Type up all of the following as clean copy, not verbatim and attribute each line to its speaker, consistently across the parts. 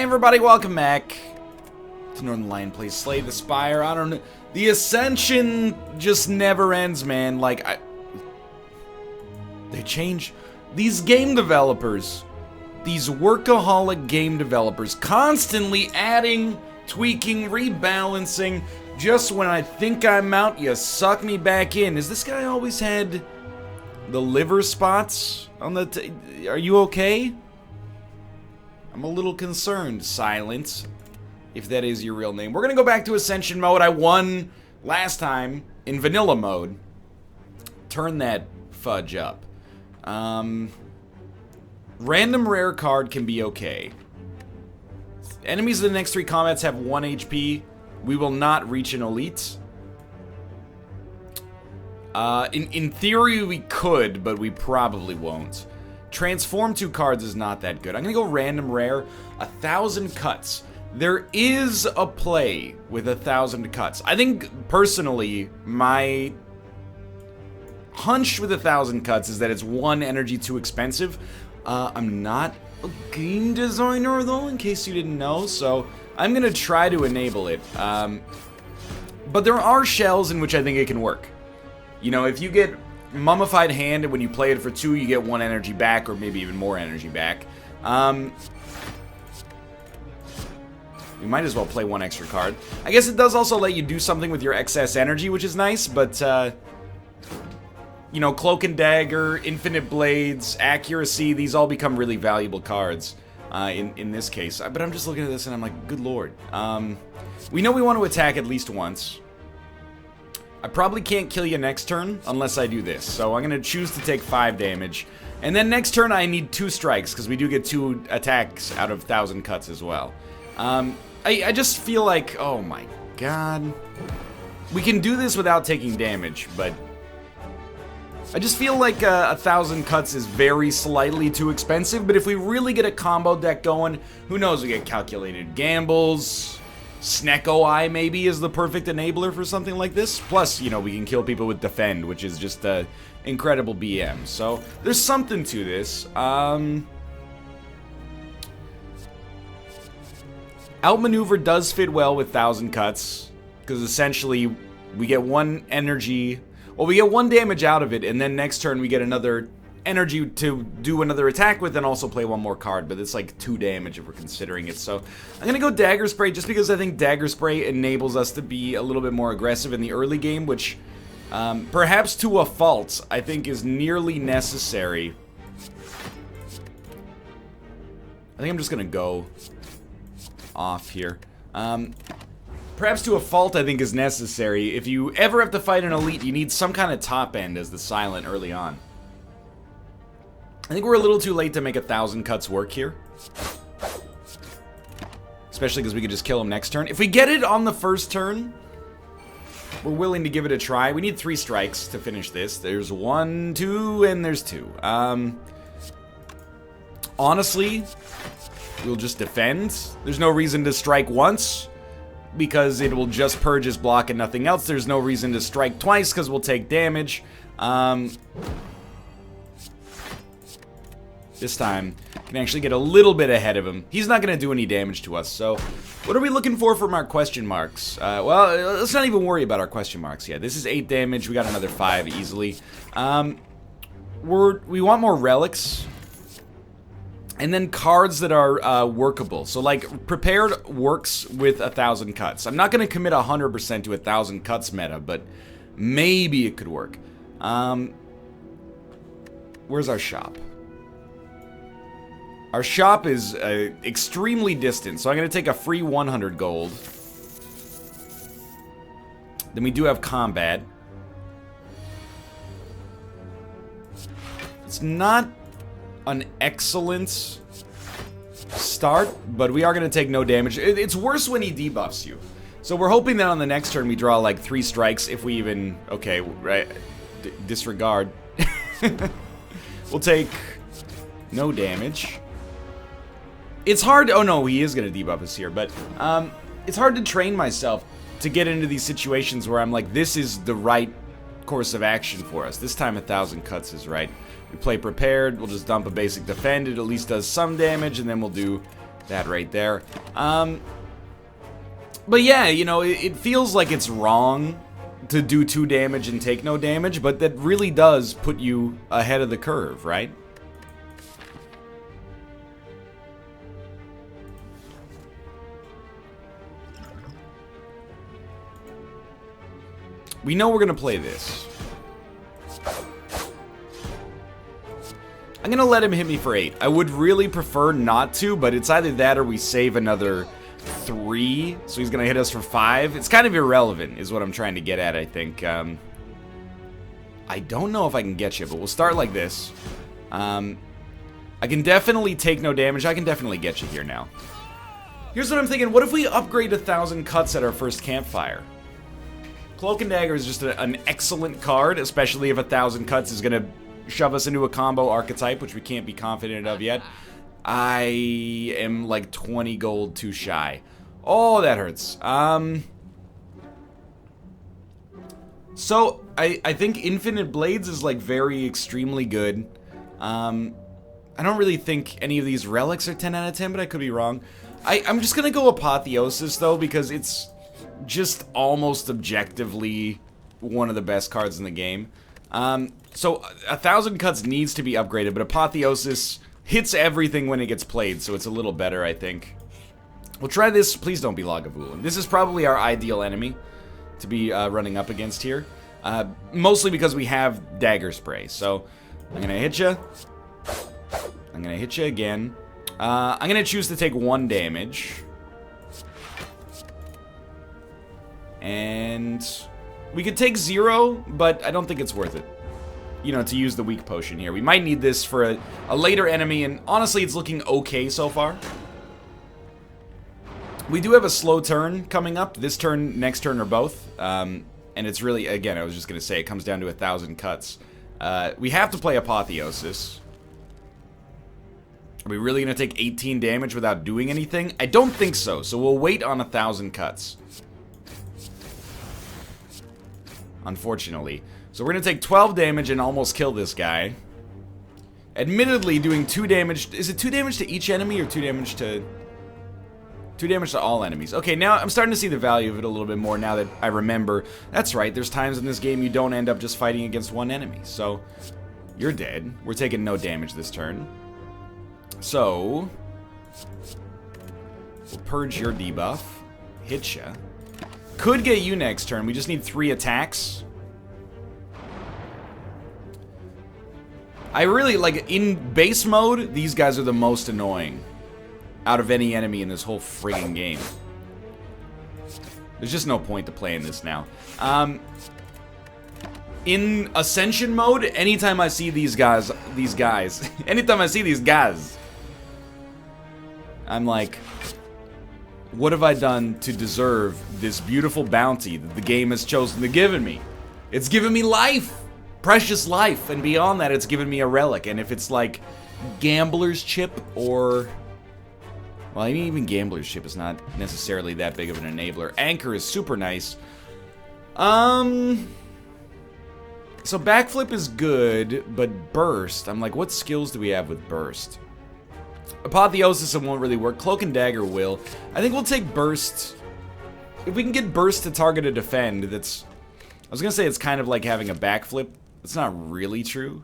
Speaker 1: Hey everybody, welcome back to Northernlion plays Slay the Spire. I don't know. The Ascension just never ends, man. Like, they change. These game developers, these workaholic game developers, constantly adding, tweaking, rebalancing. Just when I think I'm out, you suck me back in. Has this guy always had the liver spots on the... Are you okay? I'm a little concerned, Silence, if that is your real name. We're gonna go back to Ascension mode. I won last time in vanilla mode. Turn that fudge up. Random rare card can be okay. Enemies in the next 3 combats have 1 HP. We will not reach an elite. In theory we could, but we probably won't. Transform 2 cards is not that good. I'm gonna go random rare, 1,000 cuts. There is a play with 1,000 cuts. I think, personally, my hunch with 1,000 cuts is that it's 1 energy too expensive. I'm not a game designer, though, in case you didn't know, so I'm gonna try to enable it. But there are shells in which I think it can work. You know, if you get Mummified Hand, and when you play it for 2, you get 1 energy back, or maybe even more energy back. You might as well play 1 extra card. I guess it does also let you do something with your excess energy, which is nice, but, you know, Cloak and Dagger, Infinite Blades, Accuracy, these all become really valuable cards in this case. But I'm just looking at this and I'm like, good lord. We know we want to attack at least once. I probably can't kill you next turn unless I do this, so I'm going to choose to take 5 damage. And then next turn I need 2 strikes, because we do get 2 attacks out of 1,000 cuts as well. I just feel like, oh my god. We can do this without taking damage, but I just feel like 1,000 cuts is very slightly too expensive, but if we really get a combo deck going, who knows, we get Calculated Gambles... Snecko Eye maybe is the perfect enabler for something like this. Plus, you know, we can kill people with Defend, which is just incredible BM. So, there's something to this. Outmaneuver does fit well with 1,000 cuts, because essentially we get 1 energy, well, we get 1 damage out of it, and then next turn we get another energy to do another attack with and also play 1 more card, but it's like 2 damage if we're considering it. So I'm gonna go Dagger Spray just because I think Dagger Spray enables us to be a little bit more aggressive in the early game, which perhaps to a fault I think is nearly necessary. I think I'm just gonna go off here. Perhaps to a fault I think is necessary. If you ever have to fight an elite, you need some kind of top end as the silent early on. I think we're a little too late to make 1,000 cuts work here. Especially because we could just kill him next turn. If we get it on the first turn, we're willing to give it a try. We need 3 strikes to finish this. There's 1, 2, and there's 2. Honestly, we'll just defend. There's no reason to strike once, because it will just purge his block and nothing else. There's no reason to strike twice, because we'll take damage. This time, can actually get a little bit ahead of him. He's not going to do any damage to us, so what are we looking for from our question marks? Well, let's not even worry about our question marks yet. This is 8 damage, we got another 5 easily. We want more relics, and then cards that are workable. So, like, Prepared works with 1,000 cuts. I'm not going to commit 100% to 1,000 cuts meta, but maybe it could work. Where's our shop? Our shop is extremely distant, so I'm going to take a free 100 gold. Then we do have combat. It's not an excellent start, but we are going to take no damage. It's worse when he debuffs you. So we're hoping that on the next turn we draw like 3 strikes, if we even... Okay, right. Disregard. We'll take no damage. It's hard... Oh no, he is going to debuff us here, but it's hard to train myself to get into these situations where I'm like, this is the right course of action for us. This time 1,000 cuts is right. We play Prepared, we'll just dump a basic Defend, it at least does some damage, and then we'll do that right there. But yeah, you know, it feels like it's wrong to do 2 damage and take no damage, but that really does put you ahead of the curve, right? We know we're gonna play this. I'm gonna let him hit me for 8. I would really prefer not to, but it's either that or we save another 3. So he's gonna hit us for 5. It's kind of irrelevant, is what I'm trying to get at, I think. I don't know if I can get you, but we'll start like this. I can definitely take no damage. I can definitely get you here now. Here's what I'm thinking. What if we upgrade 1,000 cuts at our first campfire? Cloak and Dagger is just an excellent card, especially if 1,000 cuts is going to shove us into a combo archetype, which we can't be confident of yet. I am like 20 gold too shy. Oh, that hurts. So, I think Infinite Blades is like very extremely good. I don't really think any of these relics are 10 out of 10, but I could be wrong. I'm just going to go Apotheosis, though, because it's just almost objectively one of the best cards in the game. So 1,000 cuts needs to be upgraded, but Apotheosis hits everything when it gets played, so it's a little better, I think. We'll try this. Please don't be Lagavulin. This is probably our ideal enemy to be running up against here. Mostly because we have Dagger Spray. So I'm gonna hit you. I'm gonna hit you again. I'm gonna choose to take 1 damage. And we could take 0, but I don't think it's worth it, you know, to use the weak potion here. We might need this for a later enemy, and honestly, it's looking okay so far. We do have a slow turn coming up. This turn, next turn, or both. And it's really, again, I was just going to say, it comes down to 1,000 cuts. We have to play Apotheosis. Are we really going to take 18 damage without doing anything? I don't think so, so we'll wait on 1,000 cuts. Unfortunately. So we're going to take 12 damage and almost kill this guy. Admittedly, doing 2 damage... Is it 2 damage to each enemy or 2 damage to... 2 damage to all enemies. Okay, now I'm starting to see the value of it a little bit more now that I remember. That's right, there's times in this game you don't end up just fighting against one enemy. So, you're dead. We're taking no damage this turn. So... we'll purge your debuff. Hit ya. Could get you next turn. We just need 3 attacks. I really, like, in base mode, these guys are the most annoying out of any enemy in this whole friggin' game. There's just no point to playing this now. In Ascension mode, anytime I see these guys, anytime I see these guys, I'm like, what have I done to deserve this beautiful bounty that the game has chosen to give me? It's given me life! Precious life, and beyond that, it's given me a relic. And if it's like Gambler's Chip or... well, I mean, even Gambler's Chip is not necessarily that big of an enabler. Anchor is super nice. So Backflip is good, but Burst, I'm like, what skills do we have with Burst? Apotheosis won't really work. Cloak and Dagger will. I think we'll take Burst. If we can get Burst to target a defend, that's... I was gonna say it's kind of like having a backflip. It's not really true.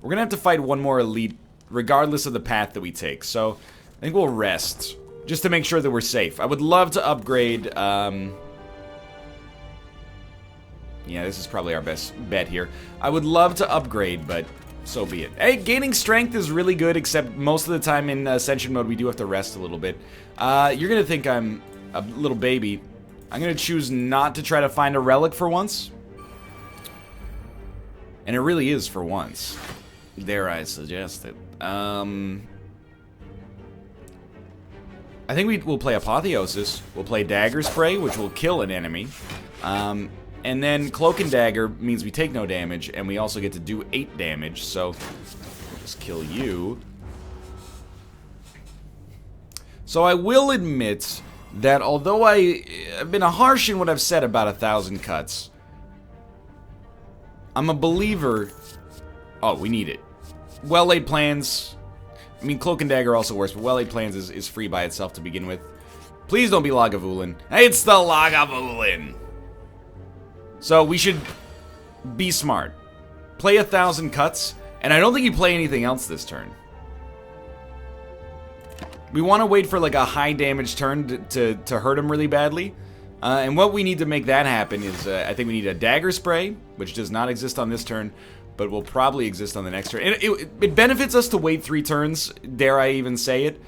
Speaker 1: We're gonna have to fight one more elite, regardless of the path that we take. So, I think we'll rest, just to make sure that we're safe. I would love to upgrade, yeah, this is probably our best bet here. I would love to upgrade, but so be it. Hey, gaining strength is really good, except most of the time in Ascension mode, we do have to rest a little bit. You're gonna think I'm a little baby. I'm gonna choose not to try to find a relic for once. And it really is for once. Dare I suggest it. I think we'll play Apotheosis. We'll play Dagger Spray, which will kill an enemy. And then Cloak and Dagger means we take no damage, and we also get to do 8 damage, so we'll just kill you. So I will admit that although I've been harsh in what I've said about 1,000 cuts, I'm a believer... oh, we need it. Well-laid plans. I mean, Cloak and Dagger also works, but Well-Laid Plans is free by itself to begin with. Please don't be Lagavulin. It's the Lagavulin! So we should be smart. Play 1,000 cuts, and I don't think you play anything else this turn. We want to wait for like a high damage turn to hurt him really badly. And what we need to make that happen is, I think we need a Dagger Spray, which does not exist on this turn, but will probably exist on the next turn. And it benefits us to wait 3 turns, dare I even say it,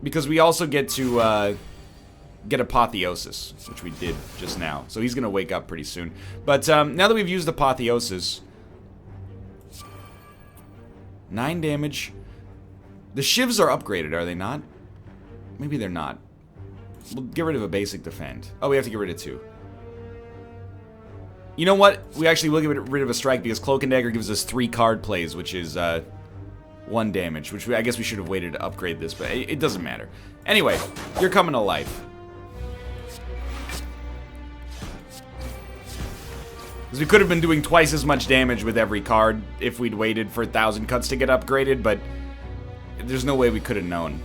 Speaker 1: because we also get to get Apotheosis, which we did just now. So he's going to wake up pretty soon. But now that we've used Apotheosis, 9 damage. The shivs are upgraded, are they not? Maybe they're not. We'll get rid of a basic defend. Oh, we have to get rid of 2. You know what? We actually will get rid of a strike because Cloak and Dagger gives us 3 card plays, which is 1 damage, which I guess we should have waited to upgrade this, but it doesn't matter. Anyway, you're coming to life. Because we could have been doing twice as much damage with every card if we'd waited for 1,000 cuts to get upgraded, but there's no way we could have known.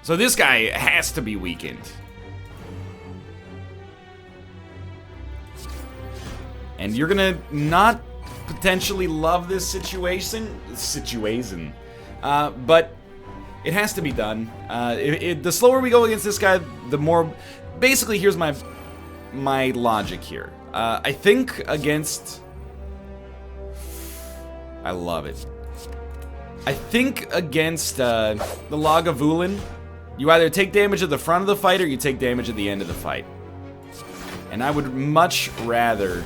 Speaker 1: So this guy has to be weakened. And you're gonna not potentially love this situation, but it has to be done. The slower we go against this guy, the more. Basically, here's my logic here. I think against. I love it. I think against the Lagavulin, you either take damage at the front of the fight or you take damage at the end of the fight. And I would much rather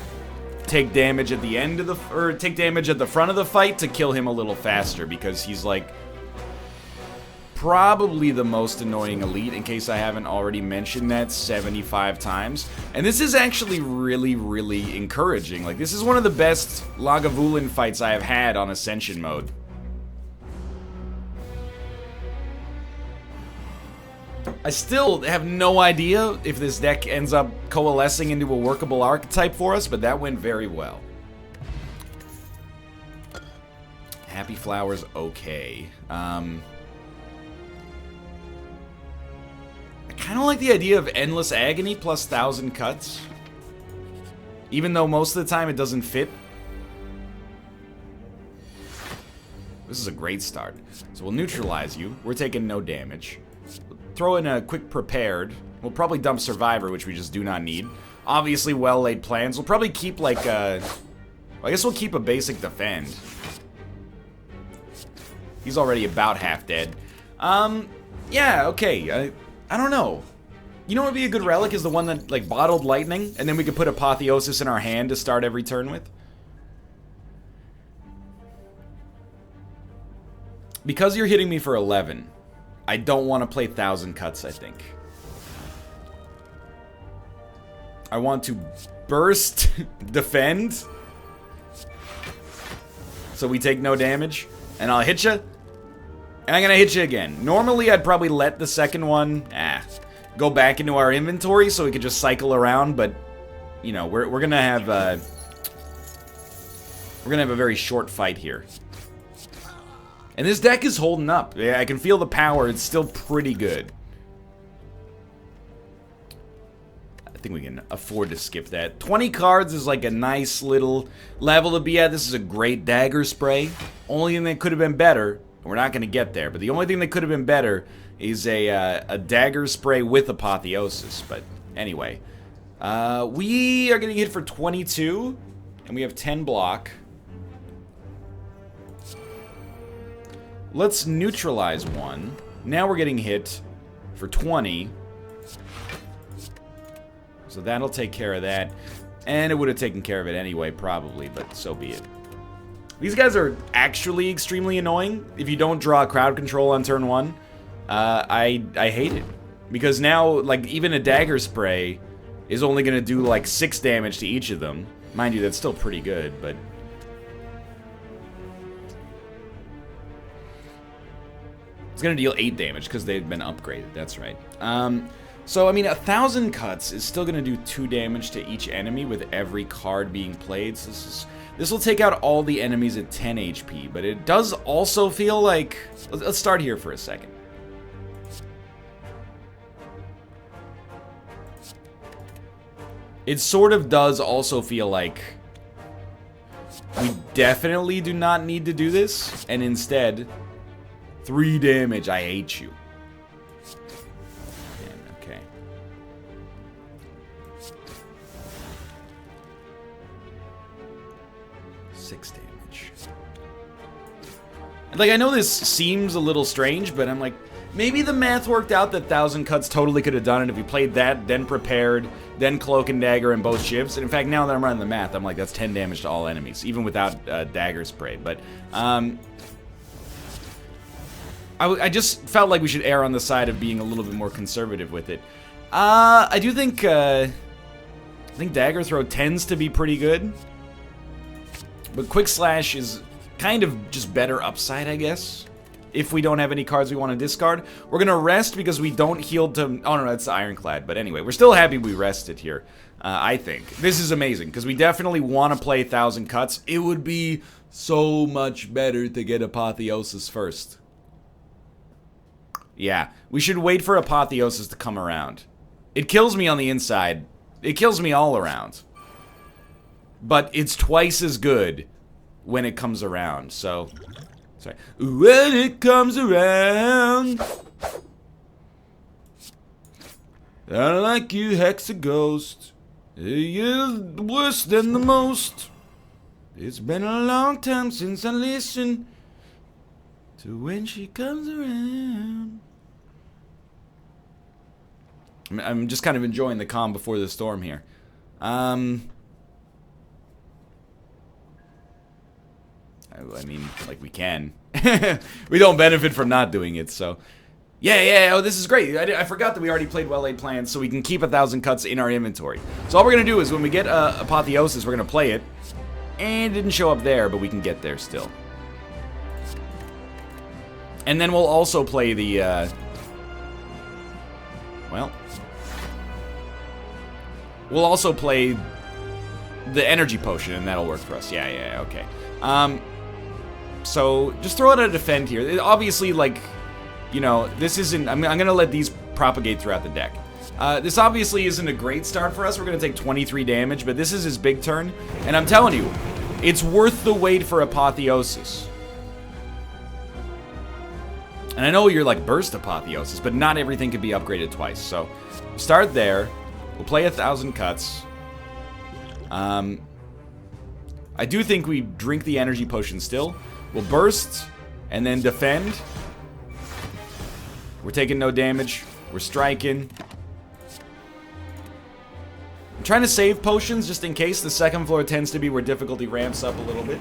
Speaker 1: take damage at the end of the, or take damage at the front of the fight to kill him a little faster, because he's like probably the most annoying elite, in case I haven't already mentioned that 75 times. And this is actually really, really encouraging. Like, this is one of the best Lagavulin fights I have had on Ascension mode. I still have no idea if this deck ends up coalescing into a workable archetype for us, but that went very well. Happy Flowers, okay. I kind of like the idea of Endless Agony plus 1,000 cuts. Even though most of the time it doesn't fit. This is a great start. So we'll neutralize you. We're taking no damage. Throw in a quick Prepared. We'll probably dump Survivor, which we just do not need. Obviously, Well-Laid Plans. We'll probably keep, like, I guess we'll keep a basic Defend. He's already about half dead. Yeah, okay. I don't know. You know what would be a good relic is the one that, like, Bottled Lightning, and then we could put Apotheosis in our hand to start every turn with. Because you're hitting me for 11... I don't want to play 1,000 cuts, I think. I want to burst, defend. So we take no damage. And I'll hit you. And I'm going to hit you again. Normally, I'd probably let the second one go back into our inventory so we could just cycle around. But, you know, we're going to have... we're going to have a very short fight here. And this deck is holding up. Yeah, I can feel the power. It's still pretty good. I think we can afford to skip that. 20 cards is like a nice little level to be at. This is a great Dagger Spray. Only thing that could have been better, we're not going to get there, but the only thing that could have been better is a Dagger Spray with Apotheosis. But anyway, we are getting hit for 22, and we have 10 block. Let's neutralize one. Now we're getting hit for 20. So that'll take care of that. And it would have taken care of it anyway, probably, but so be it. These guys are actually extremely annoying. If you don't draw crowd control on turn 1, I hate it. Because now, like, even a Dagger Spray is only going to do, like, 6 damage to each of them. Mind you, that's still pretty good, but... It's going to deal 8 damage because they've been upgraded. That's right. So, I mean, 1,000 cuts is still going to do 2 damage to each enemy with every card being played. So this will take out all the enemies at 10 HP, but it does also feel like... Let's start here for a second. It sort of does also feel like we definitely do not need to do this, and instead, 3 damage, I hate you. Okay. 6 damage. Like, I know this seems a little strange, but I'm like, maybe the math worked out that 1,000 cuts totally could have done it if we played that, then prepared, then cloak and dagger and both shivs. And in fact, now that I'm running the math, I'm like, that's 10 damage to all enemies, even without dagger spray. But I just felt like we should err on the side of being a little bit more conservative with it. I do think dagger throw tends to be pretty good, but quick slash is kind of just better upside, I guess. If we don't have any cards we want to discard, we're gonna rest because we don't heal to... Oh no, that's Ironclad. But anyway, we're still happy we rested here. I think this is amazing because we definitely want to play 1,000 cuts. It would be so much better to get Apotheosis first. Yeah, we should wait for Apotheosis to come around. It kills me on the inside. It kills me all around. But it's twice as good when it comes around, so... Sorry. When it comes around, I like you, Hexaghost. You're worse than the most. It's been a long time since I listened to when she comes around. I'm just kind of enjoying the calm before the storm here. I mean, like, we can. We don't benefit from not doing it, so... Yeah, oh, this is great. I forgot that we already played Well-Laid Plans, so we can keep 1,000 cuts in our inventory. So all we're going to do is, when we get Apotheosis, we're going to play it. And it didn't show up there, but we can get there still. And then we'll also play the, well... We'll also play the Energy Potion, and that'll work for us. Yeah, okay. So, just throw out a defend here. It, obviously, like, you know, this isn't... I'm gonna let these propagate throughout the deck. This obviously isn't a great start for us. We're gonna take 23 damage, but this is his big turn. And I'm telling you, it's worth the wait for Apotheosis. And I know you're like, burst Apotheosis, but not everything can be upgraded twice. So, start there. We'll play 1,000 cuts. I do think we drink the Energy Potion still. We'll burst, and then defend. We're taking no damage. We're striking. I'm trying to save potions just in case. The second floor tends to be where difficulty ramps up a little bit.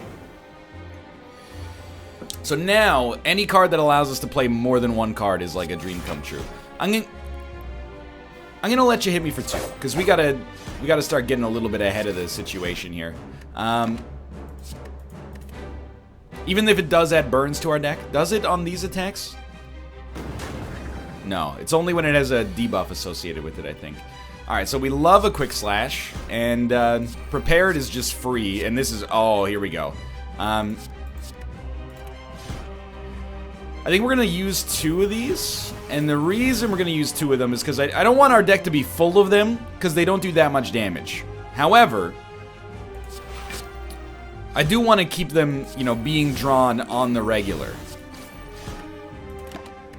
Speaker 1: So now, any card that allows us to play more than one card is like a dream come true. I'm gonna let you hit me for 2, because we gotta start getting a little bit ahead of the situation here. Even if it does add burns to our deck, does it on these attacks? No, it's only when it has a debuff associated with it, I think. Alright, so we love a quick slash, and prepared is just free, and this is... Oh, here we go. I think we're going to use 2 of these, and the reason we're going to use 2 of them is because I don't want our deck to be full of them, because they don't do that much damage. However, I do want to keep them, you know, being drawn on the regular.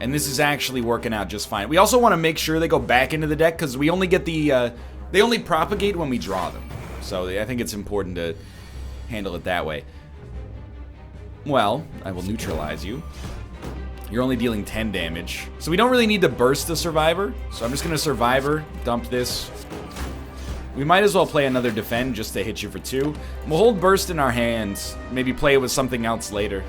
Speaker 1: And this is actually working out just fine. We also want to make sure they go back into the deck, because we only get the, they only propagate when we draw them. So I think it's important to handle it that way. Well, I will neutralize you. You're only dealing 10 damage. So we don't really need to burst the Survivor. So I'm just going to Survivor, dump this. We might as well play another Defend just to hit you for 2. We'll hold Burst in our hands. Maybe play it with something else later.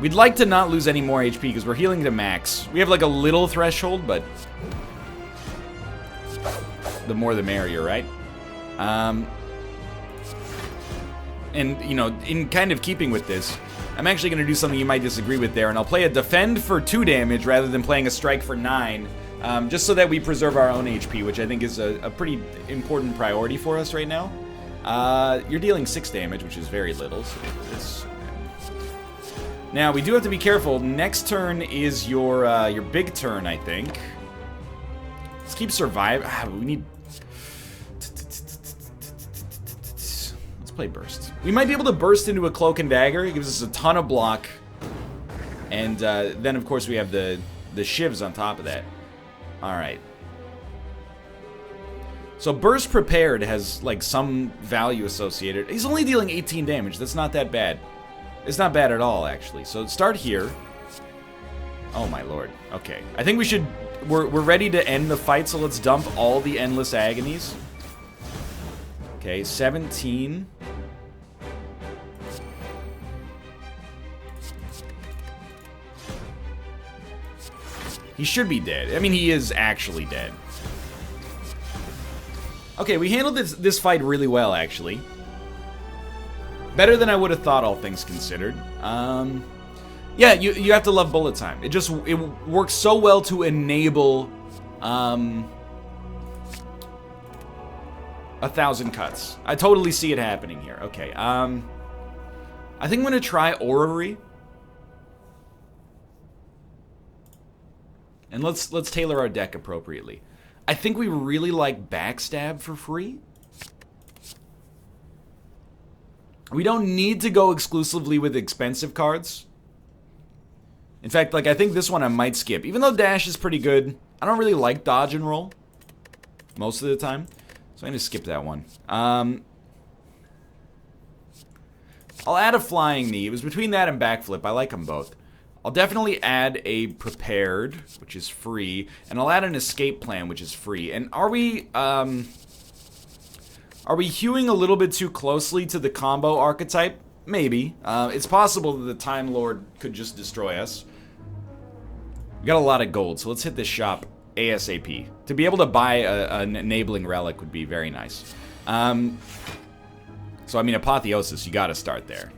Speaker 1: We'd like to not lose any more HP because we're healing to max. We have like a little threshold, but the more the merrier, right? And, you know, in kind of keeping with this, I'm actually going to do something you might disagree with there, and I'll play a defend for 2 damage rather than playing a strike for 9, just so that we preserve our own HP, which I think is a pretty important priority for us right now. You're dealing 6 damage, which is very little, so it's... Now, we do have to be careful. Next turn is your big turn, I think. Let's keep surviving. We need... Let's play Burst. We might be able to burst into a Cloak and Dagger. It gives us a ton of block. And then, of course, we have the shivs on top of that. Alright. So Burst Prepared has, like, some value associated. He's only dealing 18 damage. That's not that bad. It's not bad at all, actually. So start here. Oh, my lord. Okay. I think we should... We're ready to end the fight, so let's dump all the Endless Agonies. Okay, 17. He should be dead. I mean, he is actually dead. Okay, we handled this fight really well, actually. Better than I would have thought, all things considered. Yeah, you have to love bullet time. It works so well to enable 1,000 cuts. I totally see it happening here. Okay, I think I'm gonna try Orrery. And let's tailor our deck appropriately. I think we really like Backstab for free. We don't need to go exclusively with expensive cards. In fact, like, I think this one I might skip. Even though Dash is pretty good, I don't really like Dodge and Roll most of the time. So I'm going to skip that one. I'll add a Flying Knee. It was between that and Backflip. I like them both. I'll definitely add a Prepared, which is free. And I'll add an Escape Plan, which is free. And are we hewing a little bit too closely to the combo archetype? Maybe. It's possible that the Time Lord could just destroy us. We got a lot of gold, so let's hit this shop ASAP. To be able to buy an enabling relic would be very nice. So, I mean, Apotheosis, you gotta start there.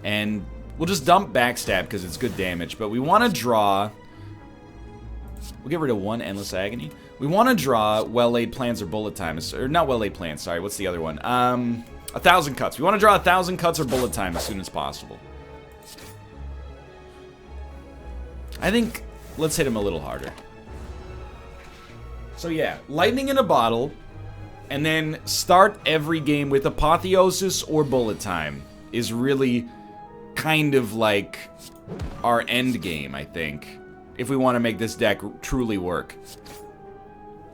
Speaker 1: And we'll just dump Backstab because it's good damage, but we want to draw... We'll get rid of 1 Endless Agony. We want to draw Well-Laid Plans or Bullet Time. Or not Well-Laid Plans, sorry. What's the other one? 1,000 Cuts. We want to draw 1,000 Cuts or Bullet Time as soon as possible. I think... Let's hit him a little harder. So yeah, Lightning in a Bottle. And then start every game with Apotheosis or Bullet Time is really kind of like our end game, I think, if we want to make this deck truly work.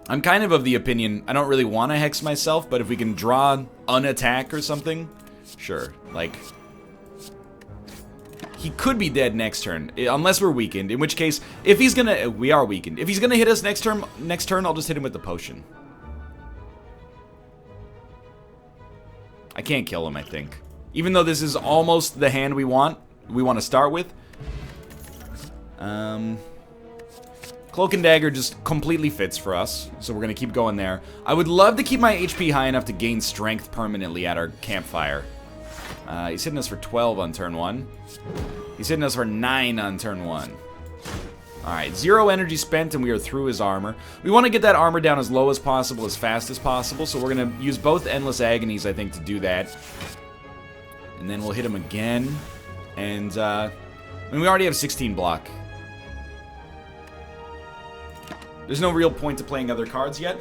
Speaker 1: I'm kind of the opinion, I don't really want to Hex myself, but if we can draw Unattack or something, sure. Like, he could be dead next turn, unless we're weakened, in which case, if he's gonna... We are weakened. If he's gonna hit us next turn, I'll just hit him with the potion. I can't kill him, I think. Even though this is almost the hand we want to start with. Cloak and Dagger just completely fits for us, so we're going to keep going there. I would love to keep my HP high enough to gain strength permanently at our campfire. He's hitting us for 12 on turn 1. He's hitting us for 9 on turn 1. Alright, 0 energy spent and we are through his armor. We want to get that armor down as low as possible, as fast as possible, so we're going to use both Endless Agonies, I think, to do that. And then we'll hit him again. And, I mean, we already have 16 block. There's no real point to playing other cards yet.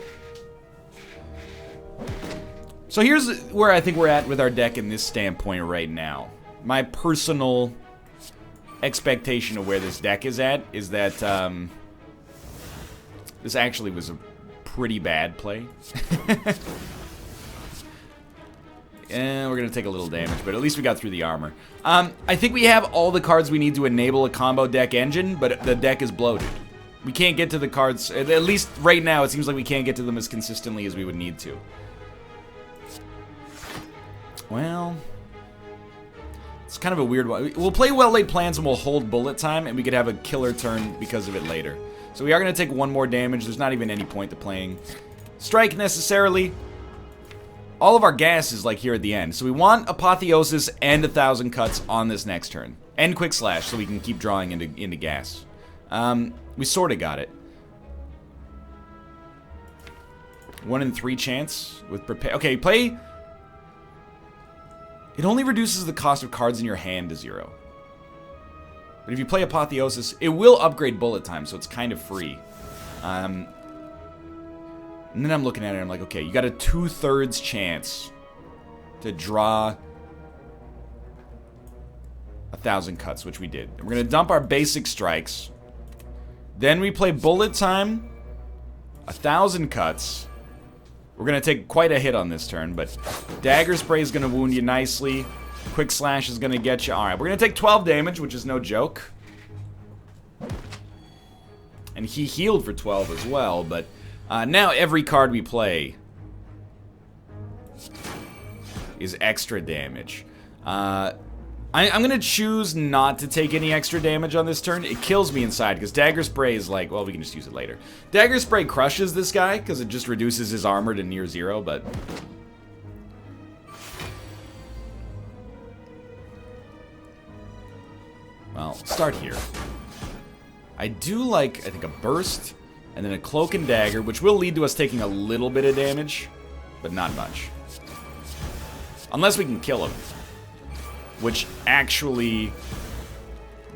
Speaker 1: So here's where I think we're at with our deck in this standpoint right now. My personal expectation of where this deck is at is that this actually was a pretty bad play. And we're going to take a little damage, but at least we got through the armor. I think we have all the cards we need to enable a combo deck engine, but the deck is bloated. We can't get to the cards, at least right now, it seems like we can't get to them as consistently as we would need to. Well, it's kind of a weird one. We'll play Well-Laid Plans and we'll hold Bullet Time, and we could have a killer turn because of it later. So we are going to take 1 more damage. There's not even any point to playing Strike necessarily. all of our gas is like here at the end. So we want Apotheosis and 1,000 cuts on this next turn. And Quick Slash so we can keep drawing into gas. We sort of got it. 1 in 3 chance with prepare. Okay, play. It only reduces the cost of cards in your hand to 0. But if you play Apotheosis, it will upgrade bullet time, so it's kind of free. And then I'm looking at it and I'm like, okay, you got a 2/3 chance to draw 1,000 cuts, which we did. We're going to dump our basic strikes. Then we play bullet time, 1,000 cuts. We're going to take quite a hit on this turn, but Dagger Spray is going to wound you nicely. Quick Slash is going to get you. Alright, we're going to take 12 damage, which is no joke. And he healed for 12 as well, but now every card we play is extra damage. I'm going to choose not to take any extra damage on this turn. It kills me inside, because Dagger Spray is like, well, we can just use it later. Dagger Spray crushes this guy, because it just reduces his armor to near 0, but... well, start here. I do like, I think, a Burst, and then a Cloak and Dagger, which will lead to us taking a little bit of damage, but not much. Unless we can kill him. Which actually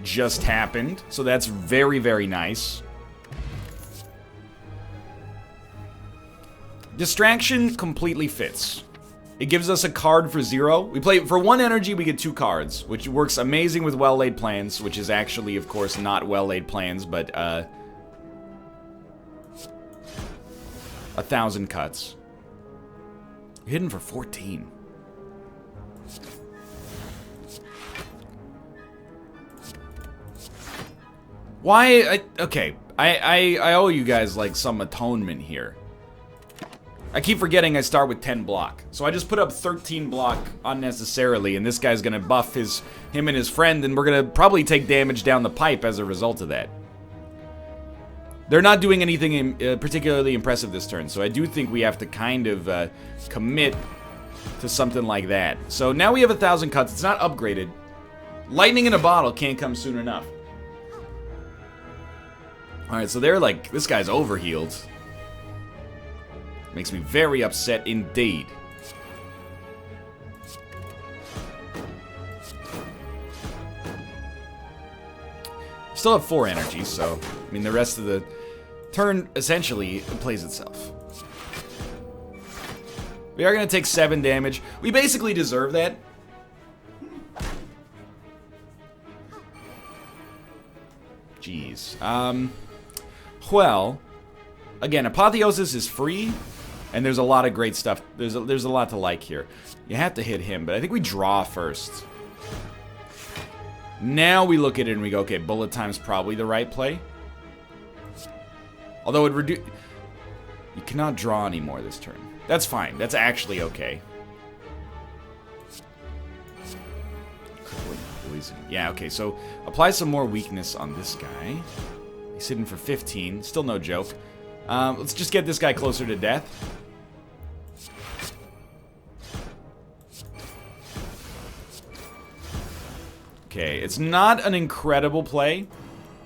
Speaker 1: just happened. So that's very, very nice. Distraction completely fits. It gives us a card for 0. We play for 1 energy, we get 2 cards, which works amazing with well-laid plans, which is actually, of course, not well-laid plans, but 1,000 cuts. Hidden for 14. Why? Okay, I owe you guys like some atonement here. I keep forgetting I start with 10 block. So I just put up 13 block unnecessarily, and this guy's gonna buff him and his friend, and we're gonna probably take damage down the pipe as a result of that. They're not doing anything particularly impressive this turn, so I do think we have to kind of commit to something like that. So now we have 1,000 cuts. It's not upgraded. Lightning in a bottle can't come soon enough. Alright, so they're like, this guy's overhealed. Makes me very upset indeed. Still have 4 energy, so, I mean, the rest of the turn essentially plays itself. We are going to take 7 damage. We basically deserve that. Jeez. Well, again, Apotheosis is free, and there's a lot of great stuff. There's a lot to like here. You have to hit him, but I think we draw first. Now we look at it and we go, okay, bullet time's probably the right play. Although it reduce... You cannot draw anymore this turn. That's fine. That's actually okay. Poison. Yeah, okay, so apply some more weakness on this guy. He's hidden for 15. Still no joke. Let's just get this guy closer to death. Okay, it's not an incredible play.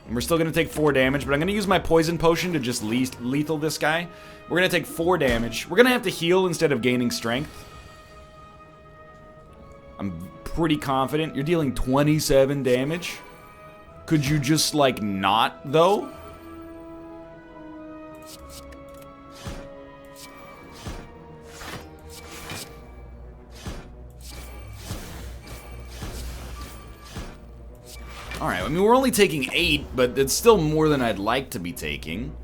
Speaker 1: And we're still going to take 4 damage, but I'm going to use my poison potion to just lethal this guy. We're going to take 4 damage. We're going to have to heal instead of gaining strength. I'm pretty confident. You're dealing 27 damage. Could you just, like, not, though? Alright, I mean, we're only taking 8, but it's still more than I'd like to be taking.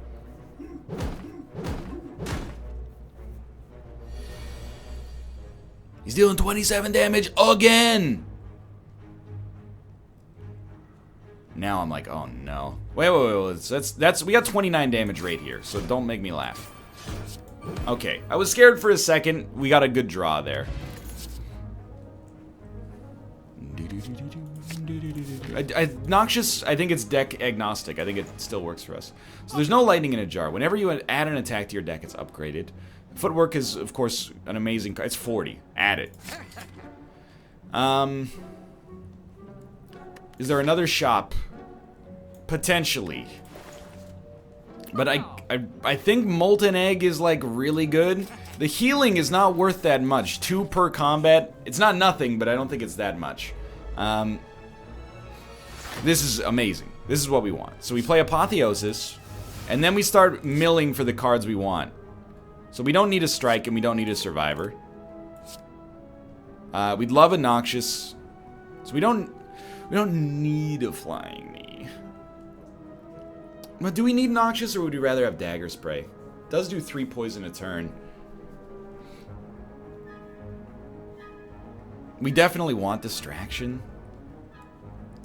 Speaker 1: He's dealing 27 damage again! Now I'm like, oh no. Wait, we got 29 damage right here, so don't make me laugh. Okay, I was scared for a second. We got a good draw there. Noxious, I think it's deck agnostic. I think it still works for us. So there's no lightning in a jar. Whenever you add an attack to your deck, it's upgraded. Footwork is, of course, an amazing card. It's 40. Add it. Is there another shop? Potentially. But I think Molten Egg is, like, really good. The healing is not worth that much. 2 per combat. It's not nothing, but I don't think it's that much. This is amazing. This is what we want. So we play Apotheosis, and then we start milling for the cards we want. So we don't need a Strike, and we don't need a Survivor. We'd love a Noxious. So we don't need a Flying Knee. But do we need Noxious, or would we rather have Dagger Spray? It does do 3 poison a turn. We definitely want Distraction.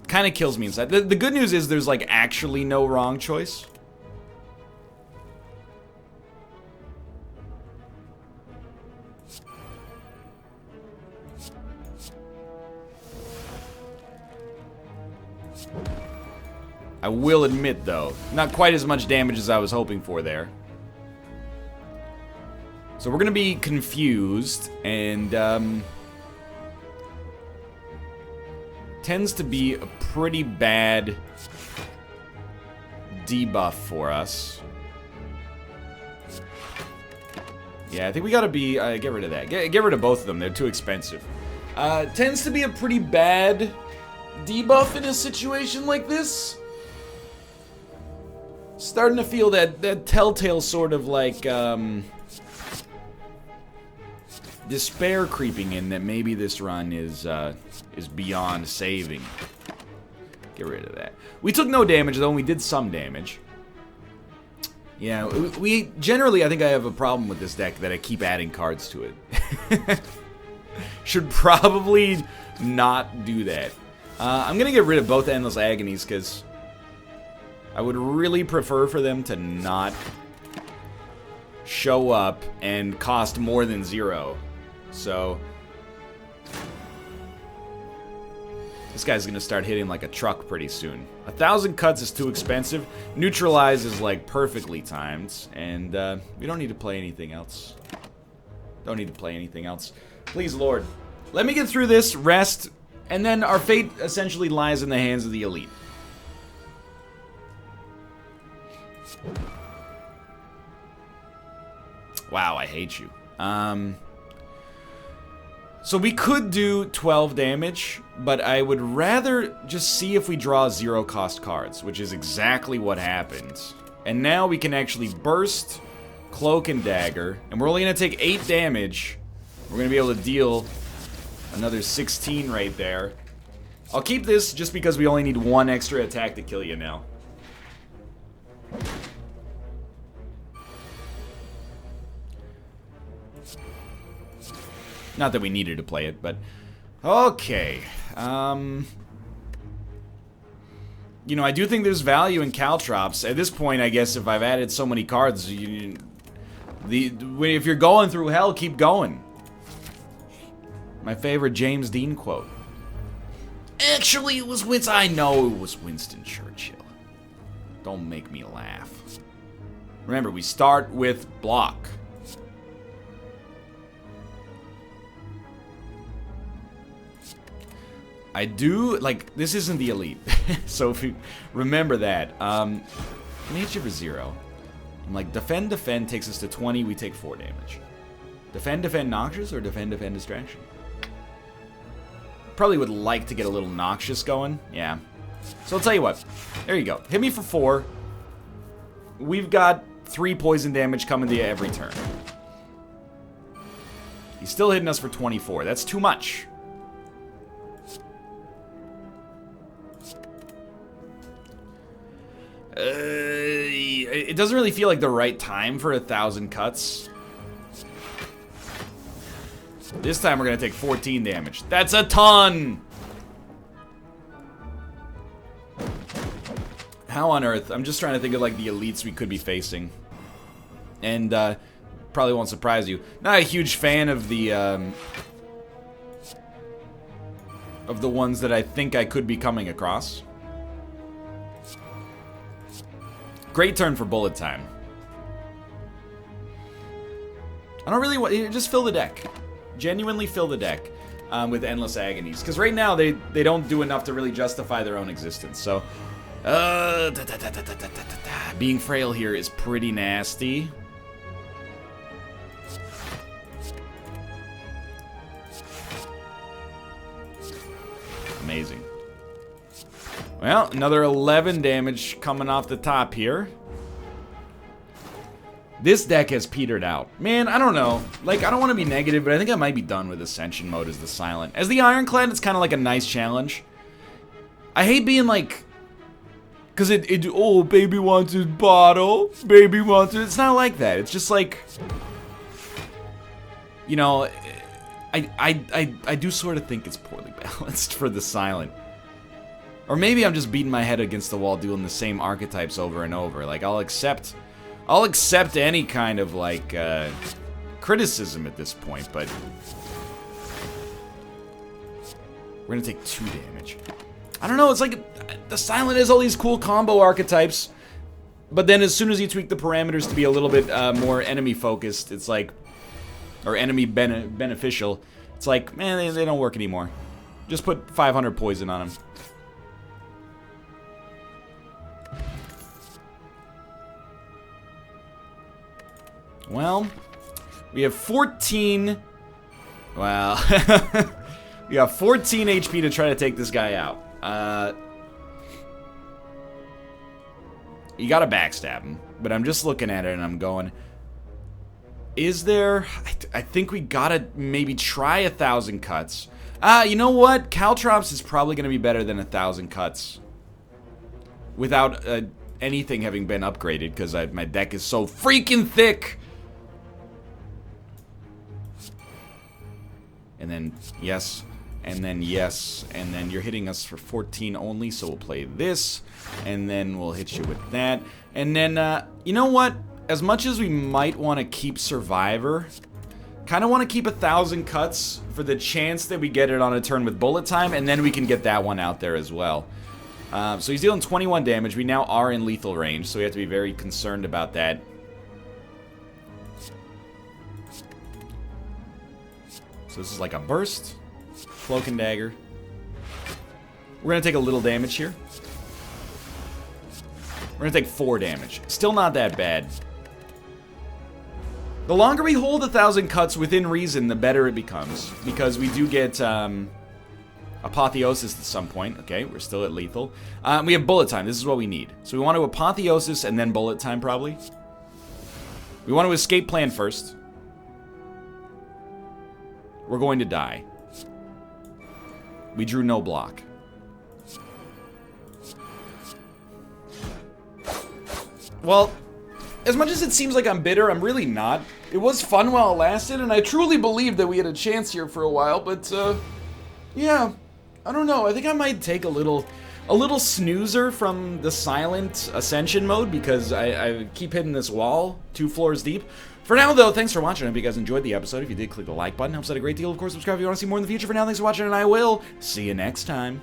Speaker 1: Kind of kills me inside. The good news is there's, like, actually no wrong choice. I will admit, though, not quite as much damage as I was hoping for there. So we're going to be confused, and tends to be a pretty bad debuff for us. Yeah, I think we gotta be, get rid of that. Get rid of both of them, they're too expensive. Tends to be a pretty bad debuff in a situation like this. Starting to feel that telltale sort of like, despair creeping in that maybe this run is beyond saving. Get rid of that. We took no damage, though, and we did some damage. Yeah, we generally, I think I have a problem with this deck that I keep adding cards to it. Should probably not do that. I'm gonna get rid of both Endless Agonies, because I would really prefer for them to not show up and cost more than 0. So this guy's gonna start hitting like a truck pretty soon. 1,000 cuts is too expensive. Neutralize is like perfectly timed, and we don't need to play anything else. Don't need to play anything else. Please, Lord, let me get through this, rest, and then our fate essentially lies in the hands of the elite. Wow, I hate you. So we could do 12 damage, but I would rather just see if we draw 0-cost cards, which is exactly what happened. And now we can actually burst, Cloak, and Dagger, and we're only going to take 8 damage. We're going to be able to deal another 16 right there. I'll keep this just because we only need 1 extra attack to kill you now. Not that we needed to play it, but... Okay. You know, I do think there's value in Caltrops. At this point, I guess, if I've added so many cards, if you're going through hell, keep going. My favorite James Dean quote. Actually, it was Winston... I know it was Winston Churchill. Don't make me laugh. Remember, we start with block. I do, like, this isn't the elite. So if you remember that, can I hit you for 0? I'm like, defend, takes us to 20, we take 4 damage. Defend, Noxious, or defend, Distraction? Probably would like to get a little Noxious going, yeah. So I'll tell you what, there you go. Hit me for 4. We've got 3 poison damage coming to you every turn. He's still hitting us for 24, that's too much. It doesn't really feel like the right time for 1,000 cuts. This time we're gonna take 14 damage. That's a ton! How on earth? I'm just trying to think of like the elites we could be facing. And probably won't surprise you. Not a huge fan of the ones that I think I could be coming across. Great turn for bullet time. I don't really want... Just fill the deck. Genuinely fill the deck with Endless Agonies. Because right now, they don't do enough to really justify their own existence. So, being frail here is pretty nasty. Amazing. Well, another 11 damage coming off the top here. This deck has petered out. Man, I don't know. Like, I don't want to be negative, but I think I might be done with Ascension mode as the Silent. As the Ironclad, it's kind of like a nice challenge. I hate being like... Because oh, baby wants his bottle. Baby wants it. It's not like that. It's just like... You know, I do sort of think it's poorly balanced for the Silent. Or maybe I'm just beating my head against the wall doing the same archetypes over and over. Like, I'll accept any kind of, like, criticism at this point, but... We're gonna take 2 damage. I don't know, it's like, the Silent has all these cool combo archetypes, but then as soon as you tweak the parameters to be a little bit more enemy-focused, it's like... Or enemy-beneficial, it's like, man, they don't work anymore. Just put 500 poison on them. Well, we have 14... Well, we have 14 HP to try to take this guy out. You gotta backstab him, but I'm just looking at it and I'm going... Is there... I think we gotta maybe try 1,000 cuts. You know what? Caltrops is probably gonna be better than 1,000 cuts. Without anything having been upgraded, because my deck is so freaking thick! And then, yes, and then yes, and then you're hitting us for 14 only, so we'll play this, and then we'll hit you with that. And then, you know what? As much as we might want to keep Survivor, kind of want to keep 1,000 cuts for the chance that we get it on a turn with bullet time, and then we can get that one out there as well. So he's dealing 21 damage. We now are in lethal range, so we have to be very concerned about that. So this is like a burst, cloak and dagger. We're going to take a little damage here. We're going to take 4 damage. Still not that bad. The longer we hold 1,000 cuts within reason, the better it becomes. Because we do get Apotheosis at some point. Okay, we're still at lethal. We have bullet time. This is what we need. So we want to Apotheosis and then bullet time probably. We want to escape plan first. We're going to die. We drew no block. Well, as much as it seems like I'm bitter, I'm really not. It was fun while it lasted, and I truly believed that we had a chance here for a while, but, yeah, I don't know. I think I might take a little snoozer from the Silent Ascension mode, because I keep hitting this wall 2 floors deep. For now, though, thanks for watching. I hope you guys enjoyed the episode. If you did, click the like button. Helps out a great deal. Of course, subscribe if you want to see more in the future. For now, thanks for watching, and I will see you next time.